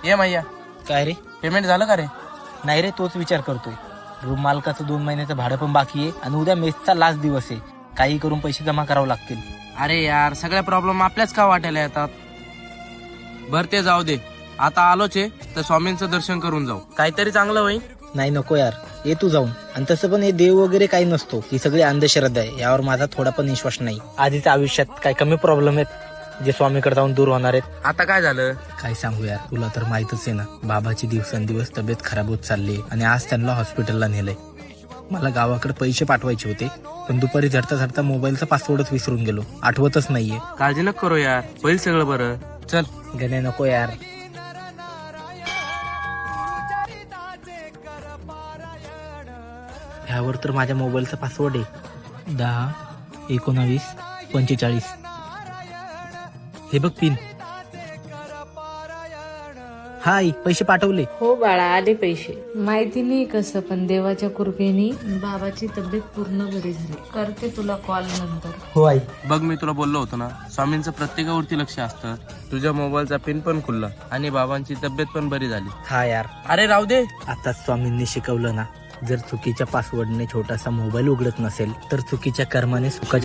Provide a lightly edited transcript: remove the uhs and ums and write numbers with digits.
ये मैया, काय रे? पेमेंट झालं का रे? नाही रे, तोच विचार करतोय. रूम मालकाचं 2 महिन्याचं भाडं पण बाकी आहे आणि उद्या मेसचा लास्ट दिवस आहे. काही करून पैसे जमा करावे लागतील. अरे यार, सगळ्या प्रॉब्लेम आपल्याच का वाटायला येतात? बर ते जाऊ दे, आता आलोच आहे तर स्वामींचं दर्शन करून जाऊ, काहीतरी चांगलं होईल. नाही नको यार, ये तू जाऊन. आणि तसं पण हे देव वगैरे काही नसतो, ही सगळी अंधश्रद्धा आहे. यावर माझा थोडा पण विश्वास नाही. आधीच्या आयुष्यात काही कमी प्रॉब्लेम आहेत जे स्वामीकडे जाऊन दूर होणार आहेत. आता काय झालं? काय सांगू यार, तुला तर माहितच आहे ना, बाबाची दिवसेंदिवस तब्येत खराब होत चालली आणि आज त्यांना हॉस्पिटलला नेलंय. मला गावाकडे पैसे पाठवायचे होते, पण दुपारी झडता झडता मोबाईलचा पासवर्डच विसरून गेलो, आठवतच नाहीये. काळजी नको करू यार, होईल सगळं बरं. चल. गणे नको यार. ह्यावर तर माझ्या मोबाईलचा पासवर्ड आहे 10-19-45. हे बघ पिन. हाय, पैसे पाठवले. हो बाळा, आले पैसे. माहिती नाही कसं, पण देवाच्या कृपेने बाबाची तब्येत पूर्ण बरी झाली. करते तुला कॉल नंतर. हो आई. बघ, मी तुला बोललो होतो ना, स्वामींचं प्रत्येकावरती लक्ष असतं. तुझ्या मोबाईलचा पिन पण खुलला आणि बाबांची तब्येत पण बरी झाली. हा यार, अरे राहू दे. आता स्वामींनी शिकवलं ना, जर चुकीच्या पासवर्डने छोटासा मोबाईल उघडत नसेल तर चुकीच्या कर्माने सुखाच्या